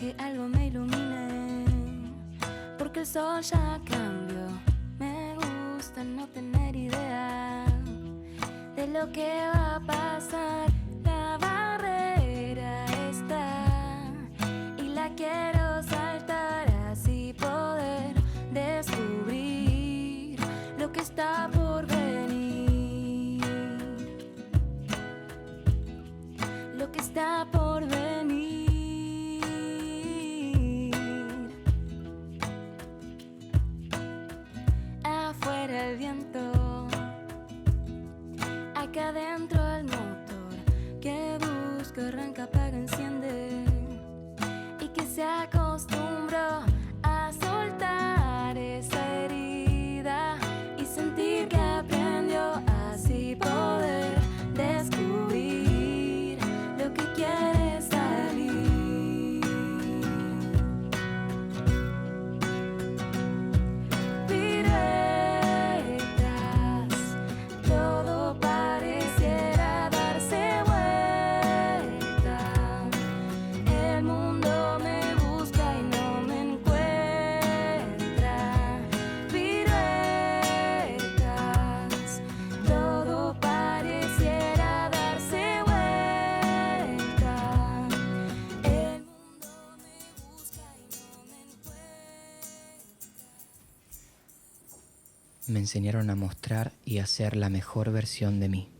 que algo me ilumine, porque el sol ya cambió. Me gusta no tener idea de lo que va a pasar. La barrera está y la quiero saltar, así poder descubrir lo que está por venir, lo que está por venir. Afuera el viento, acá adentro el motor que busca, arranca, apaga, enciende, y que se acostumbró a soltar esa herida y sentir que aprendió, así poder descubrir lo que quiere salir. Piruetas, todo pareciera darse vuelta. El mundo me busca y no me encuentra. Piruetas, todo pareciera darse vuelta. El mundo me busca y no me encuentra. Me enseñaron a mostrar y a ser la mejor versión de mí.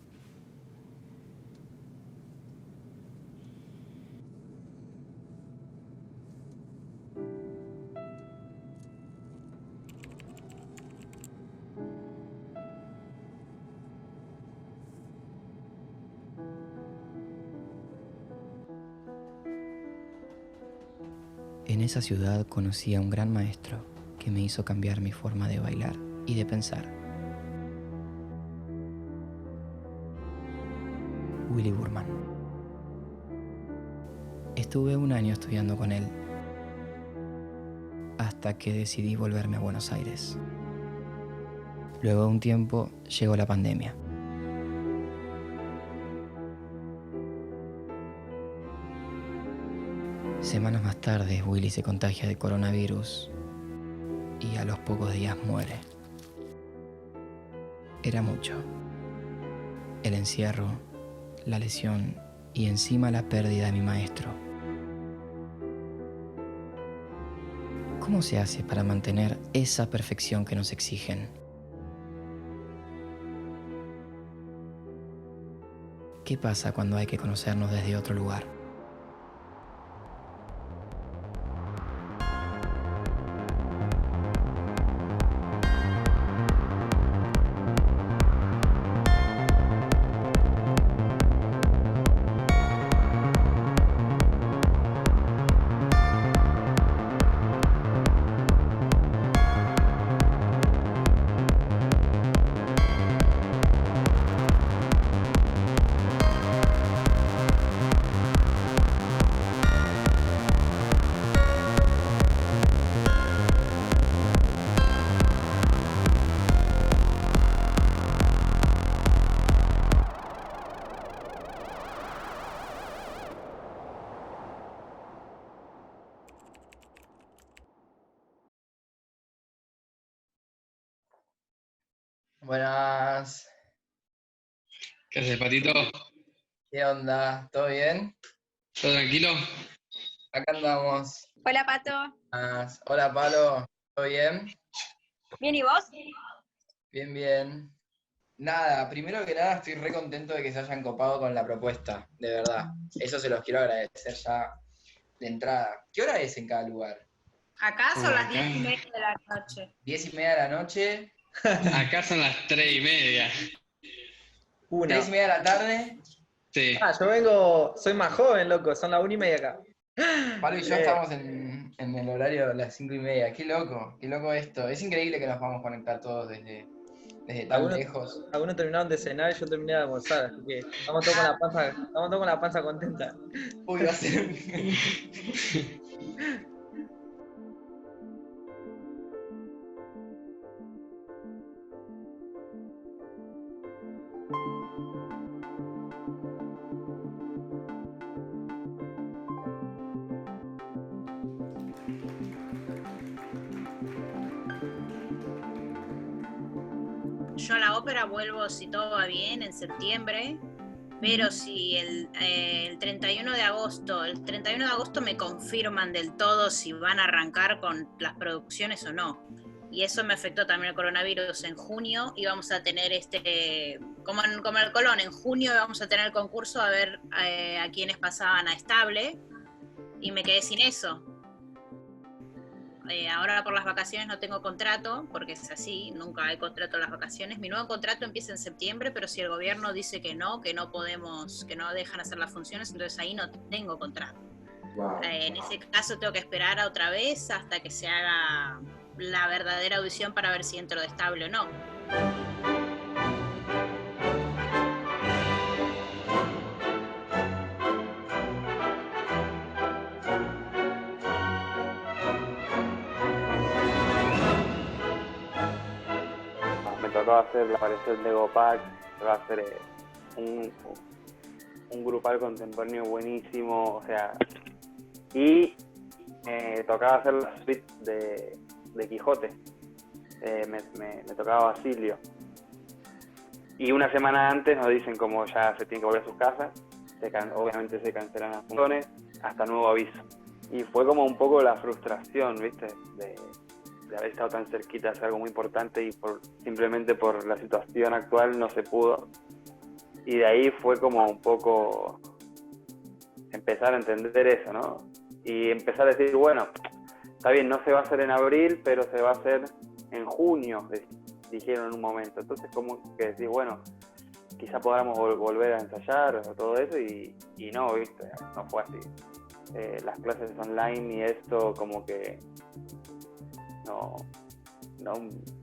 En esa ciudad conocí a un gran maestro que me hizo cambiar mi forma de bailar y de pensar. Willy Burman. Estuve un año estudiando con él hasta que decidí volverme a Buenos Aires. Luego de un tiempo llegó la pandemia. Semanas más tarde, Willy se contagia de coronavirus y a los pocos días muere. Era mucho. El encierro, la lesión y encima la pérdida de mi maestro. ¿Cómo se hace para mantener esa perfección que nos exigen? ¿Qué pasa cuando hay que conocernos desde otro lugar? Buenas, ¿Qué haces, Patito? ¿qué onda? ¿Todo bien? ¿Todo tranquilo? Acá andamos. Hola, Pato. Hola, Palo, ¿todo bien? ¿Bien y vos? Bien, bien. Nada, primero que nada estoy re contento de que se hayan copado con la propuesta, de verdad. Eso se los quiero agradecer ya de entrada. ¿Qué hora es en cada lugar? Acá son las Acá. 10:30 de la noche. 10:30 de la noche, Acá son las 3:30. 3:30 de la tarde. Sí. Yo vengo, soy más joven, loco, son las 1:30 acá. Palo y yo estamos en el horario de las 5:30. Qué loco esto. Es increíble que nos vamos a conectar todos desde tan lejos. Algunos terminaron de cenar y yo terminé de almorzar, así que estamos todos con la panza contenta. Uy, va a ser. yo a la ópera vuelvo, si todo va bien, en septiembre, pero si el 31 de agosto, el 31 de agosto me confirman del todo si van a arrancar con las producciones o no. Y eso me afectó también el coronavirus en junio, y vamos a tener como el Colón, en junio vamos a tener el concurso a ver a quienes pasaban a estable, y me quedé sin eso. Ahora por las vacaciones no tengo contrato, porque es así, nunca hay contrato en las vacaciones. Mi nuevo contrato empieza en septiembre, pero si el gobierno dice que no podemos, que no dejan hacer las funciones, entonces ahí no tengo contrato. Wow. En ese caso tengo que esperar otra vez hasta que se haga la verdadera audición para ver si entro de estable o no. Me tocó hacer la aparición de Gopak, me tocó hacer un grupal contemporáneo buenísimo, o sea, y me tocaba hacer la suite de Quijote, me tocaba Basilio. Y una semana antes nos dicen como ya se tienen que volver a sus casas, obviamente se cancelan las funciones, hasta nuevo aviso. Y fue como un poco la frustración, ¿viste? De haber estado tan cerquita de hacer algo muy importante y simplemente por la situación actual no se pudo. Y de ahí fue como un poco empezar a entender eso, ¿no? Y empezar a decir, bueno, está bien, no se va a hacer en abril, pero se va a hacer en junio, dijeron en un momento. Entonces como que decís, bueno, quizá podamos volver a ensayar o todo eso, y no, ¿viste? No fue así. Las clases online y esto como que no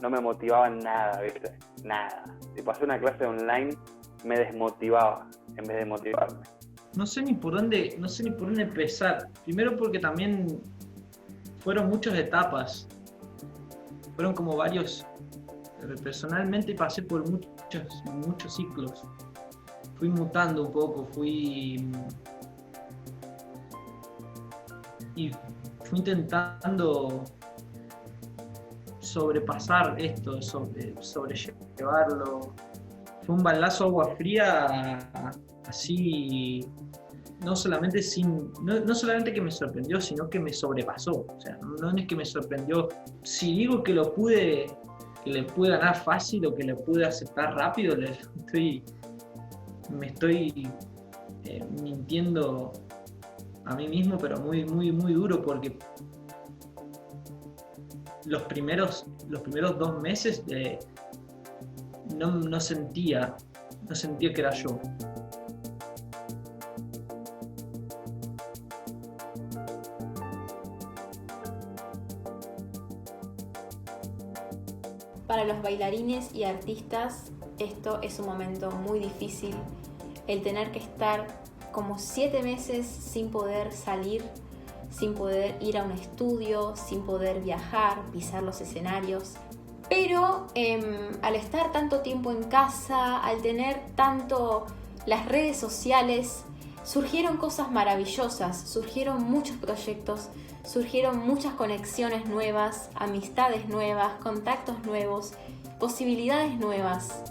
me motivaban nada, ¿viste? Nada. Si pasé una clase online me desmotivaba en vez de motivarme. No sé ni por dónde empezar. Primero porque también fueron muchas etapas. Fueron como varios. Personalmente pasé por muchos ciclos. Fui mutando un poco, fui intentando sobrepasar esto, sobrellevarlo. Fue un balazo agua fría, así, no solamente que me sorprendió, sino que me sobrepasó. O sea, no es que me sorprendió. Si digo que le pude ganar fácil o que le pude aceptar rápido, me estoy mintiendo a mí mismo, pero muy, muy, muy duro, porque los primeros 2 meses no sentía que era yo. Para los bailarines y artistas esto es un momento muy difícil, el tener que estar como 7 meses sin poder salir, sin poder ir a un estudio, sin poder viajar, pisar los escenarios. Pero al estar tanto tiempo en casa, al tener tanto las redes sociales, surgieron cosas maravillosas, surgieron muchos proyectos, surgieron muchas conexiones nuevas, amistades nuevas, contactos nuevos, posibilidades nuevas.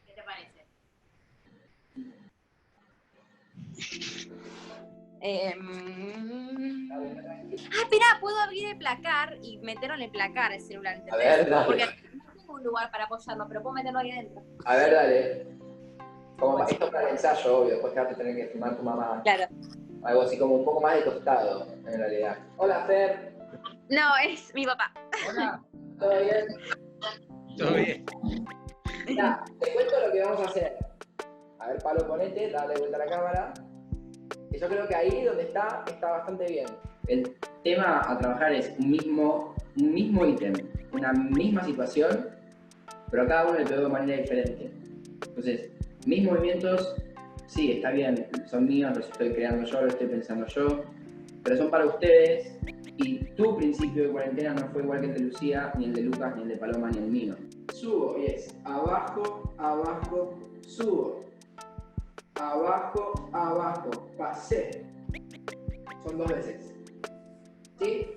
¿Qué te parece? Espera, puedo abrir el placar y meterlo en el placar el celular, ¿entendés? A ver, dale. Porque no tengo un lugar para apoyarlo, pero puedo meterlo ahí adentro. A ver, dale. Esto es para el ensayo, obvio, después te vas a tener que filmar tu mamá. Claro. Algo así como un poco más de costado, en realidad. Hola, Fer. No, es mi papá. Hola. ¿Todo bien? Todo bien. Mirá, te cuento lo que vamos a hacer. A ver, Pablo, ponete, dale vuelta a la cámara. Y yo creo que ahí donde está bastante bien. El tema a trabajar es un mismo ítem, una misma situación, pero a cada uno le pegó de manera diferente. Entonces, mis movimientos, sí, está bien, son míos, los estoy creando yo, los estoy pensando yo, pero son para ustedes Y tu principio de cuarentena no fue igual que el de Lucía, ni el de Lucas, ni el de Paloma, ni el mío. Subo y es abajo, abajo, subo. Abajo, abajo, pasé. Son 2 veces. ¿Sí?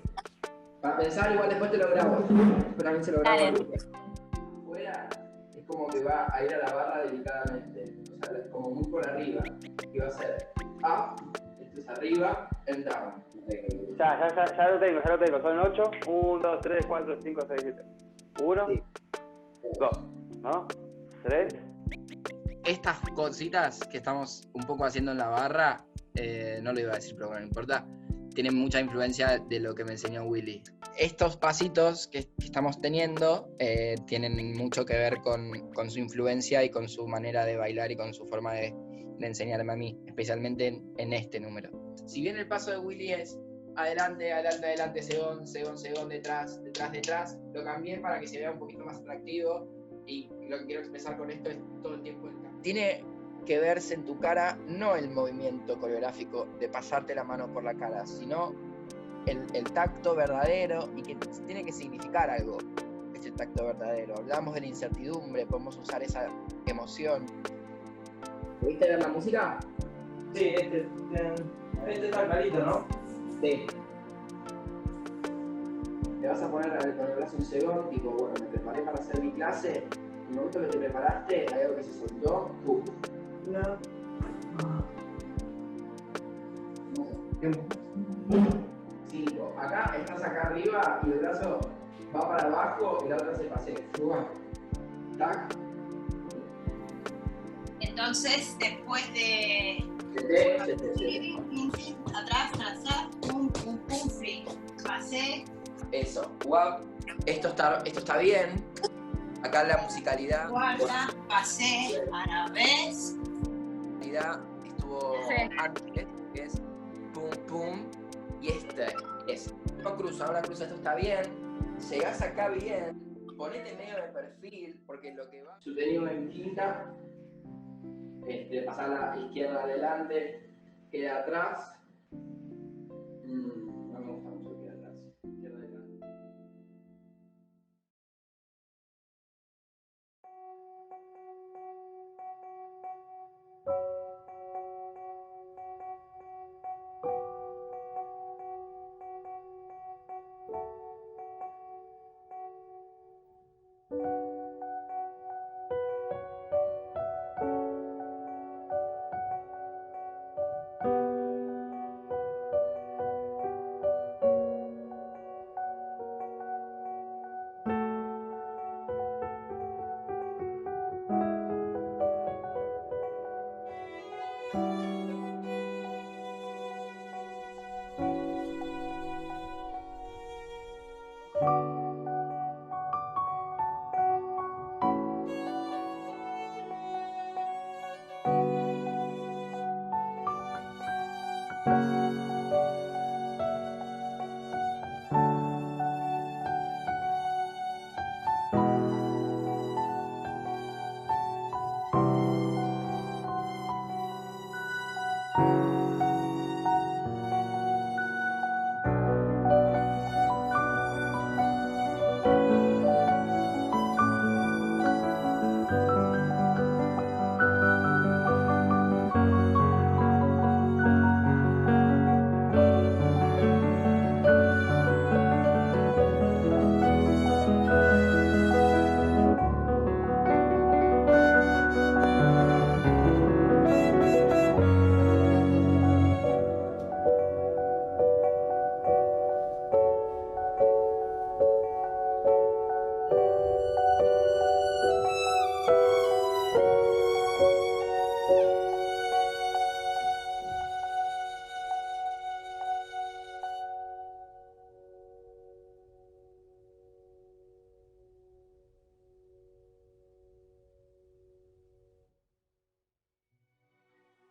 Para pensar, igual después te lo grabo. Pero también se lo grabo a Lucas. Fuera es como que va a ir a la barra delicadamente. O sea, como muy por arriba. Y va a ser up, esto es arriba, and down. Ya lo tengo. Son 8. 1, 2, 3, 4, 5, 6, 7. 1, 2, ¿no? 3. Estas cositas que estamos un poco haciendo en la barra, no lo iba a decir, pero bueno, no importa, tienen mucha influencia de lo que me enseñó Willy. Estos pasitos que estamos teniendo tienen mucho que ver con su influencia y con su manera de bailar y con su forma de enseñarme a mí, especialmente en este número. Si bien el paso de Willy es adelante, adelante, adelante, según, detrás, lo cambié para que se vea un poquito más atractivo y lo que quiero expresar con esto es todo el tiempo el cambio. Tiene que verse en tu cara no el movimiento coreográfico de pasarte la mano por la cara, sino el tacto verdadero y que tiene que significar algo, ese tacto verdadero. Hablamos de la incertidumbre, podemos usar esa emoción. ¿Pudiste ver la música? Sí, este está clarito, ¿no? Sí. Te vas a poner con el brazo un segón, tipo, bueno, me preparé para hacer mi clase, en el momento que te preparaste, hay algo que se soltó, ¡pum! 5. Acá estás acá arriba y el brazo va para abajo y la otra se pasea. Tac. Entonces, después de atrás, pum, pum, pum, free. Pasé. Eso, guap. Esto está bien. Acá la musicalidad. Guarda, pasé, arabés. Estuvo antes, que es pum pum, y este es no cruza, ahora cruza, esto está bien, llegás acá bien, ponete medio de perfil, porque lo que va. Sostenido en quinta, pasar la izquierda adelante, queda atrás. No me gusta mucho que quede atrás, izquierda adelante.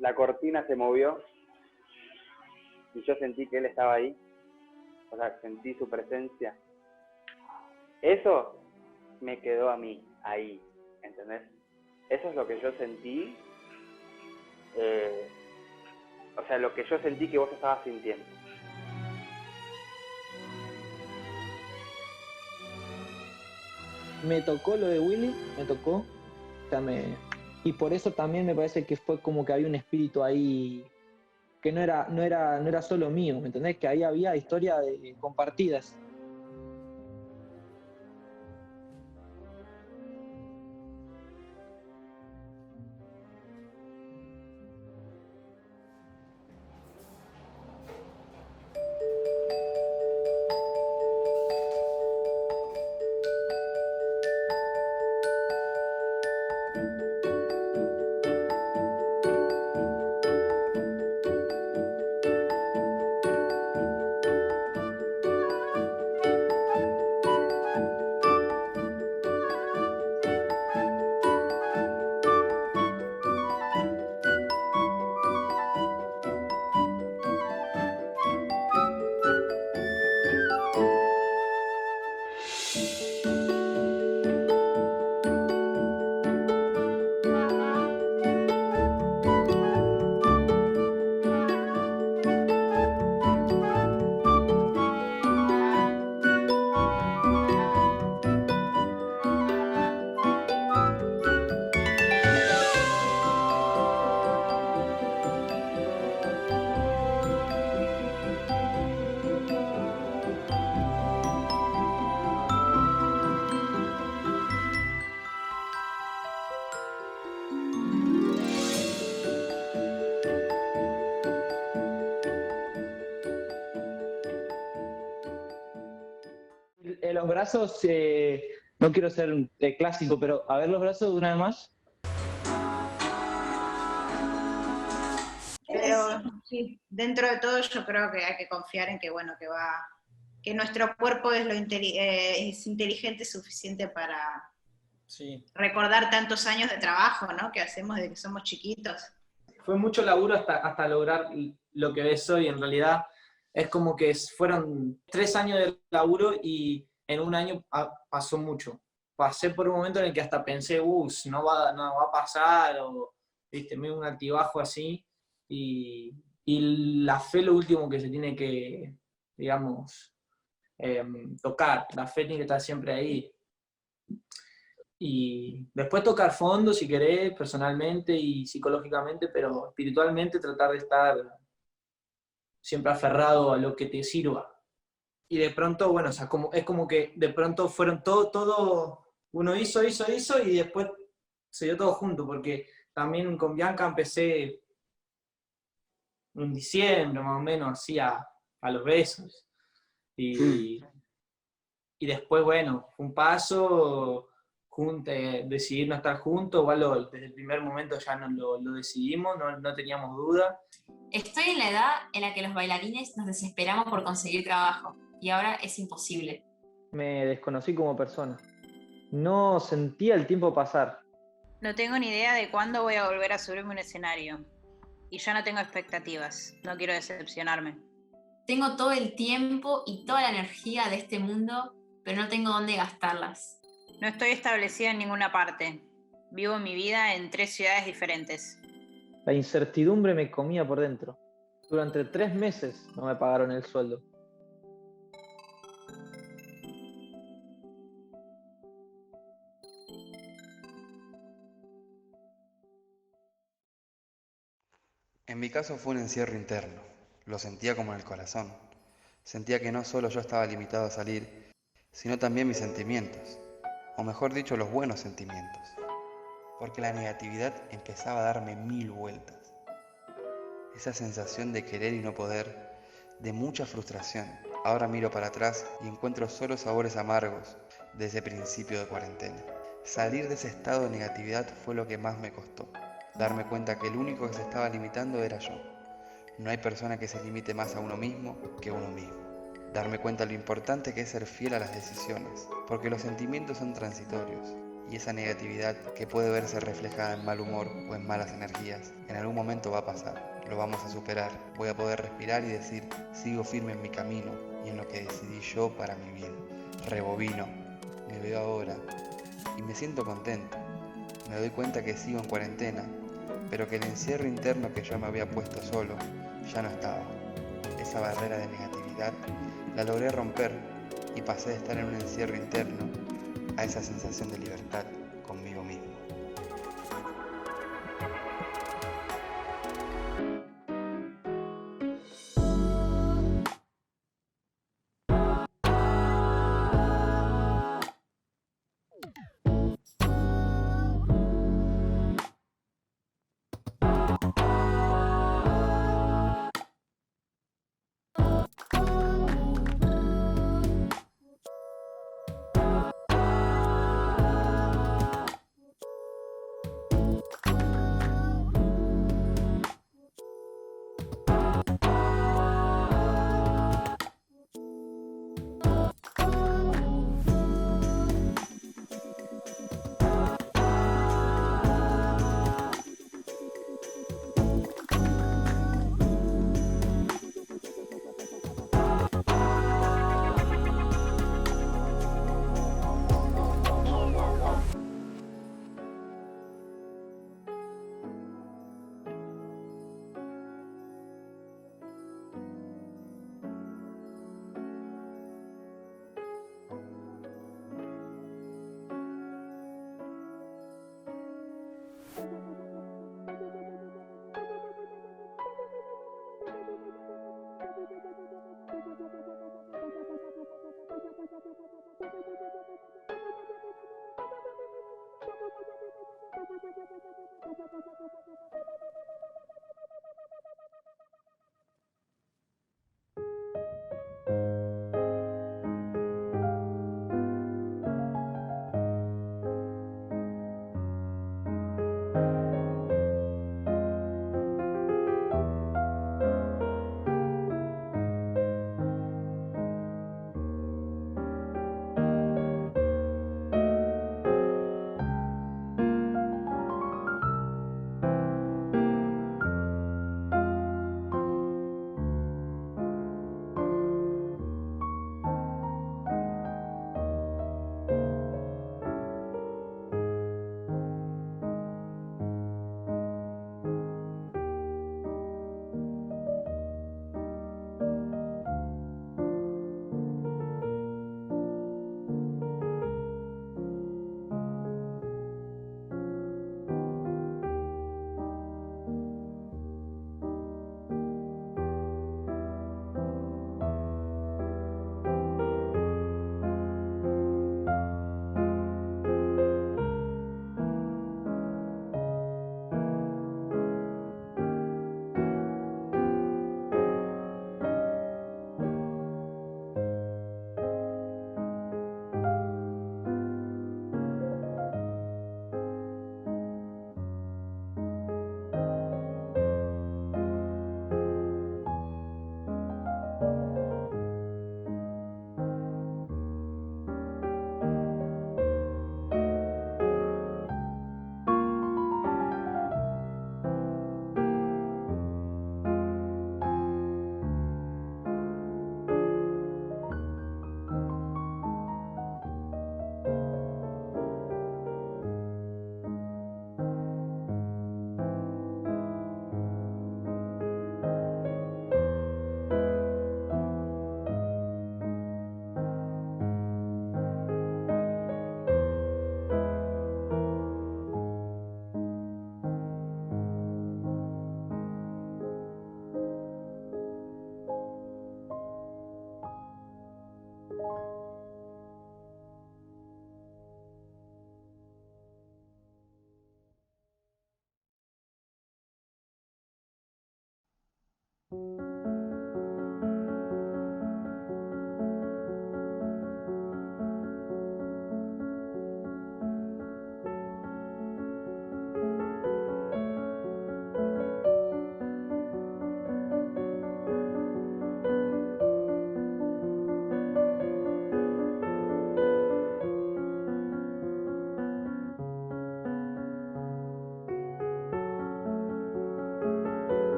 La cortina se movió y yo sentí que él estaba ahí, o sea, sentí su presencia. Eso me quedó a mí, ahí, ¿entendés? Eso es lo que yo sentí, o sea, lo que yo sentí que vos estabas sintiendo. me tocó lo de Willy, me tocó. O sea, y por eso también me parece que fue como que había un espíritu ahí que no era solo mío, ¿me entendés? Que ahí había historias compartidas. Los brazos, no quiero ser clásico, pero a ver los brazos una vez más. Pero sí, dentro de todo yo creo que hay que confiar en que, bueno, que nuestro cuerpo es es inteligente suficiente para recordar tantos años de trabajo, ¿no? Que hacemos desde que somos chiquitos. Fue mucho laburo hasta lograr lo que ves hoy. En realidad es como que fueron 3 años de laburo y en un año pasó mucho. Pasé por un momento en el que hasta pensé, no va a pasar, o viste, me dio un altibajo así. Y la fe es lo último que se tiene que, digamos, tocar. La fe tiene que estar siempre ahí. Y después tocar fondo, si querés, personalmente y psicológicamente, pero espiritualmente tratar de estar siempre aferrado a lo que te sirva. Y de pronto, bueno, o sea, es como que de pronto fueron todo, uno hizo y después se dio todo junto, porque también con Bianca empecé en diciembre, más o menos, así a los besos. Y después, bueno, fue un paso, decidir no estar juntos, igual desde el primer momento ya lo decidimos, no teníamos duda. Estoy en la edad en la que los bailarines nos desesperamos por conseguir trabajo, y ahora es imposible. Me desconocí como persona. No sentía el tiempo pasar. No tengo ni idea de cuándo voy a volver a subirme a un escenario. Y ya no tengo expectativas, no quiero decepcionarme. Tengo todo el tiempo y toda la energía de este mundo, pero no tengo dónde gastarlas. No estoy establecida en ninguna parte. Vivo mi vida en 3 ciudades diferentes. La incertidumbre me comía por dentro. Durante 3 meses no me pagaron el sueldo. En mi caso fue un encierro interno. Lo sentía como en el corazón. Sentía que no solo yo estaba limitado a salir, sino también mis sentimientos. O mejor dicho, los buenos sentimientos. Porque la negatividad empezaba a darme 1000 vueltas. Esa sensación de querer y no poder, de mucha frustración. Ahora miro para atrás y encuentro solo sabores amargos de ese principio de cuarentena. Salir de ese estado de negatividad fue lo que más me costó. Darme cuenta que el único que se estaba limitando era yo. No hay persona que se limite más a uno mismo que uno mismo. Darme cuenta lo importante que es ser fiel a las decisiones, porque los sentimientos son transitorios, y esa negatividad que puede verse reflejada en mal humor o en malas energías, en algún momento va a pasar, lo vamos a superar, voy a poder respirar y decir, sigo firme en mi camino y en lo que decidí yo para mi bien. Rebobino, me veo ahora y me siento contento. Me doy cuenta que sigo en cuarentena, pero que el encierro interno que yo me había puesto solo ya no estaba. Esa barrera de negatividad la logré romper y pasé de estar en un encierro interno a esa sensación de libertad conmigo mismo.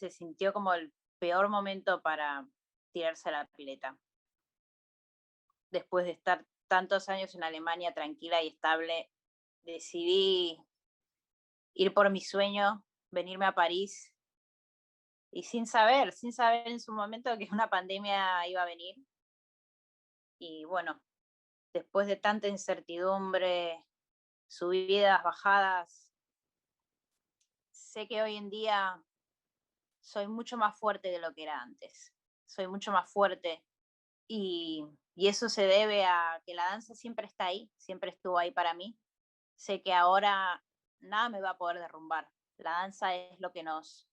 se sintió como el peor momento para tirarse a la pileta. Después de estar tantos años en Alemania tranquila y estable, decidí ir por mi sueño, venirme a París, y sin saber en su momento que una pandemia iba a venir. Y bueno, después de tanta incertidumbre, subidas, bajadas, sé que hoy en día soy mucho más fuerte de lo que era antes. Soy mucho más fuerte y eso se debe a que la danza siempre está ahí, siempre estuvo ahí para mí. Sé que ahora nada me va a poder derrumbar. La danza es lo que nos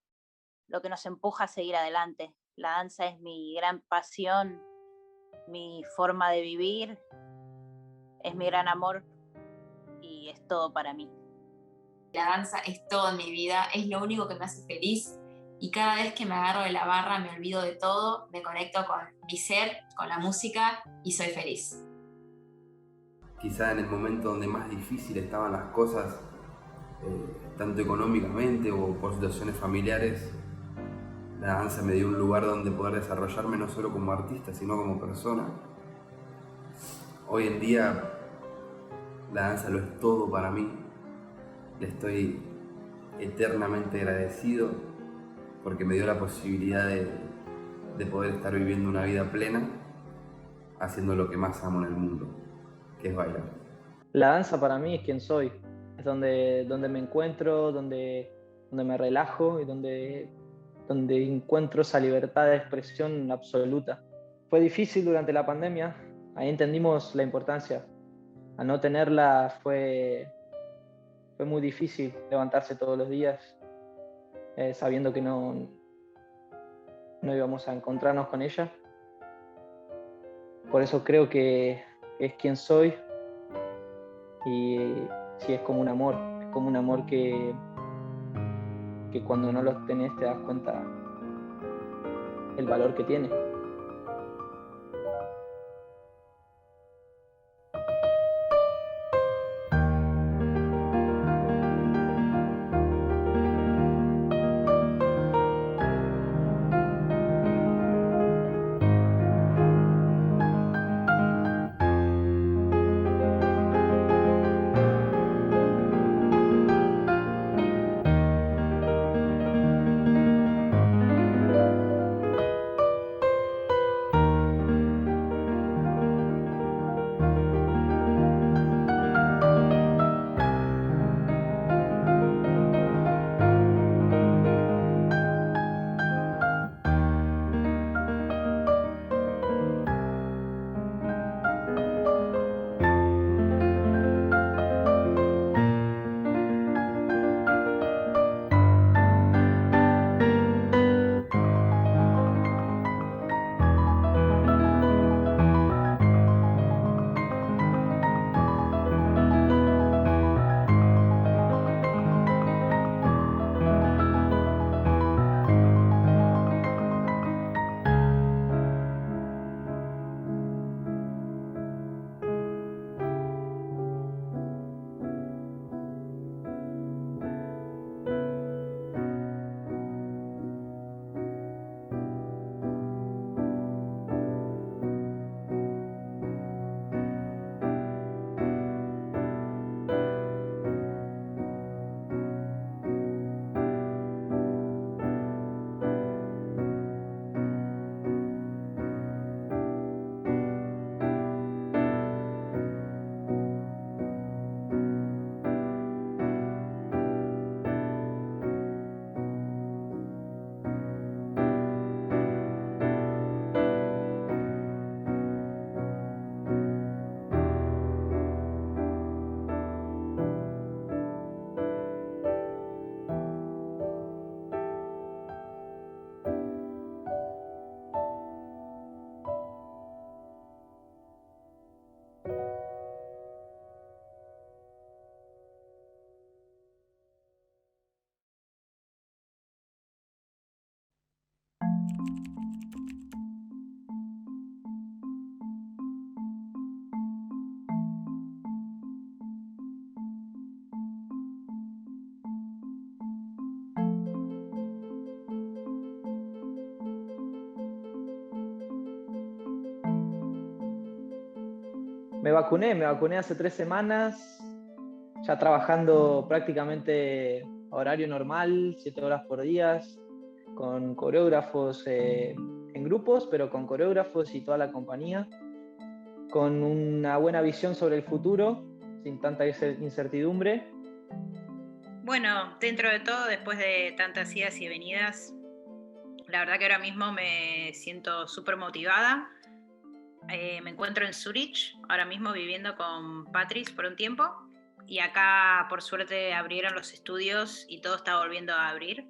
empuja a seguir adelante. La danza es mi gran pasión, mi forma de vivir, es mi gran amor y es todo para mí. La danza es todo en mi vida, es lo único que me hace feliz y cada vez que me agarro de la barra me olvido de todo, me conecto con mi ser, con la música y soy feliz. Quizá en el momento donde más difícil estaban las cosas, tanto económicamente o por situaciones familiares, la danza me dio un lugar donde poder desarrollarme no solo como artista, sino como persona. Hoy en día la danza lo es todo para mí. Le estoy eternamente agradecido porque me dio la posibilidad de poder estar viviendo una vida plena haciendo lo que más amo en el mundo, que es bailar. La danza para mí es quien soy, es donde me encuentro, donde me relajo y donde encuentro esa libertad de expresión absoluta. Fue difícil durante la pandemia, ahí entendimos la importancia. Al no tenerla fue muy difícil levantarse todos los días sabiendo que no íbamos a encontrarnos con ella. Por eso creo que es quien soy y sí, es como un amor que cuando no lo tenés te das cuenta el valor que tiene. Me vacuné hace 3 semanas, ya trabajando prácticamente a horario normal, 7 horas por día, con coreógrafos en grupos, pero con coreógrafos y toda la compañía, con una buena visión sobre el futuro, sin tanta incertidumbre. Bueno, dentro de todo, después de tantas idas y venidas, la verdad que ahora mismo me siento súper motivada. Me encuentro en Zurich, ahora mismo viviendo con Patrice por un tiempo. Y acá, por suerte, abrieron los estudios y todo está volviendo a abrir.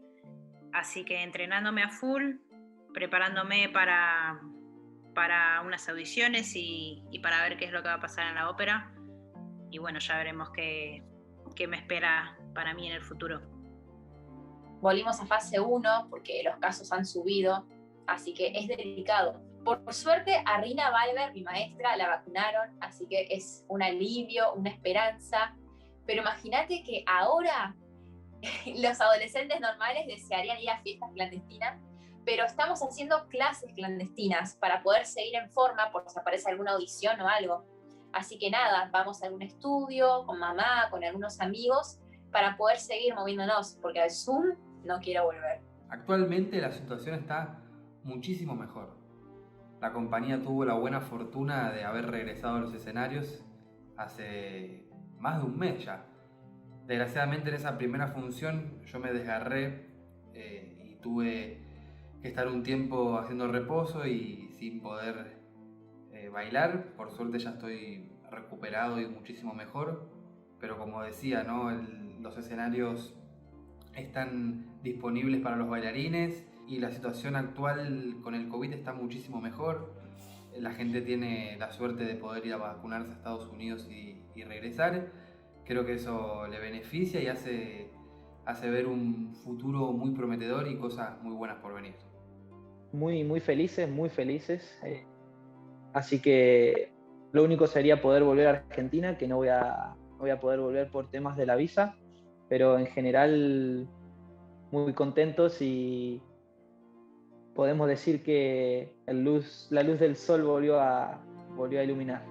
Así que entrenándome a full, preparándome para unas audiciones y para ver qué es lo que va a pasar en la ópera. Y bueno, ya veremos qué me espera para mí en el futuro. Volvimos a fase 1 porque los casos han subido, así que es delicado. Por suerte, a Rina Valver, mi maestra, la vacunaron, así que es un alivio, una esperanza. Pero imagínate que ahora los adolescentes normales desearían ir a fiestas clandestinas, pero estamos haciendo clases clandestinas para poder seguir en forma por si aparece alguna audición o algo. Así que nada, vamos a algún estudio con mamá, con algunos amigos, para poder seguir moviéndonos, porque al Zoom no quiero volver. Actualmente la situación está muchísimo mejor. La compañía tuvo la buena fortuna de haber regresado a los escenarios hace más de un mes ya. Desgraciadamente en esa primera función yo me desgarré y tuve que estar un tiempo haciendo reposo y sin poder bailar. Por suerte ya estoy recuperado y muchísimo mejor, pero como decía, ¿no? Los escenarios están disponibles para los bailarines y la situación actual con el COVID está muchísimo mejor. La gente tiene la suerte de poder ir a vacunarse a Estados Unidos y regresar. Creo que eso le beneficia y hace ver un futuro muy prometedor y cosas muy buenas por venir. Muy felices, muy felices. Así que lo único sería poder volver a Argentina, que no voy a poder volver por temas de la visa, pero en general muy contentos y podemos decir que la luz del sol volvió a iluminar.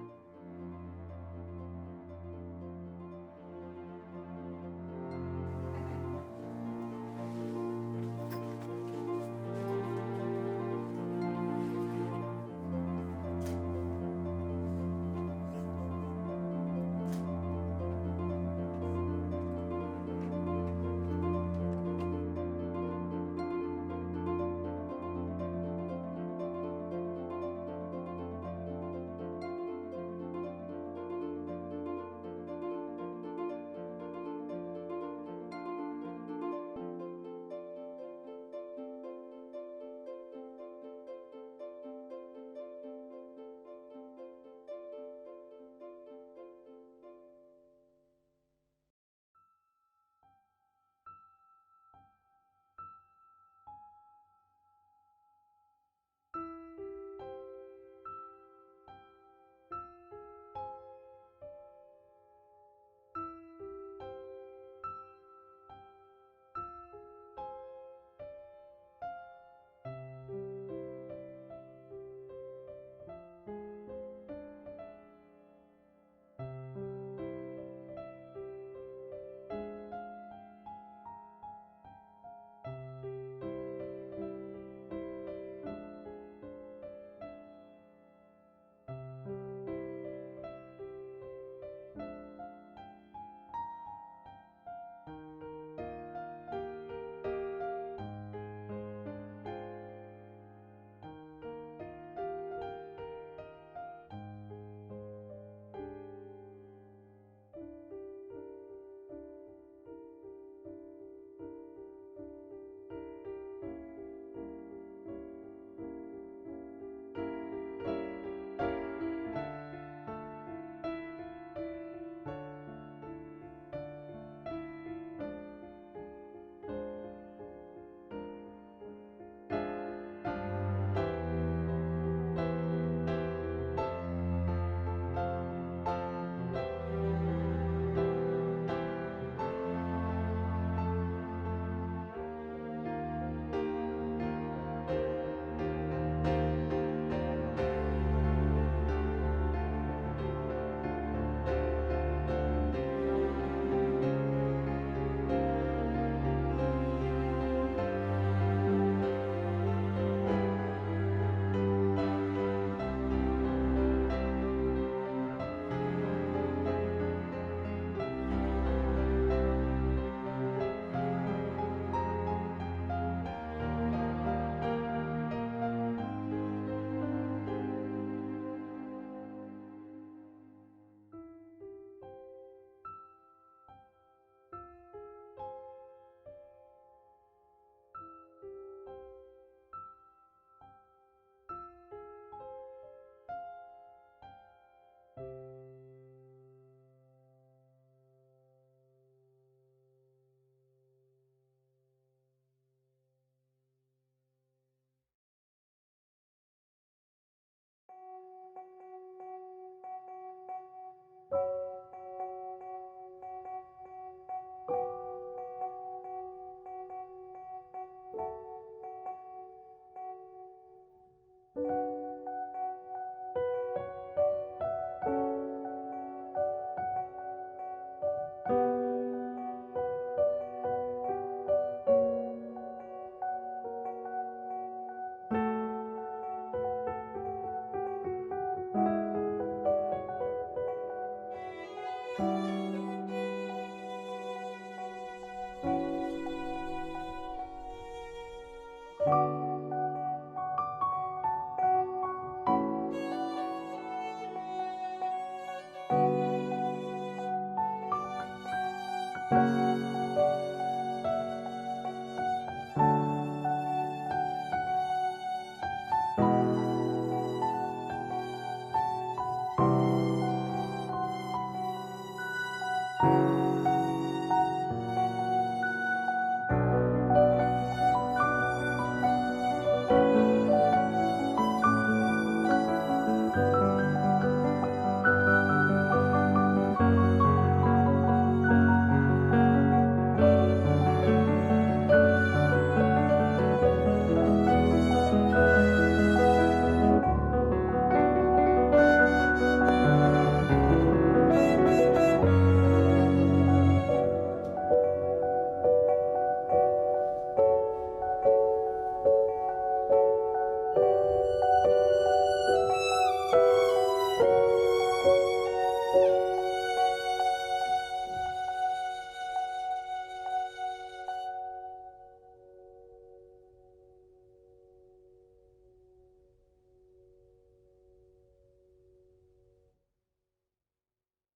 Thank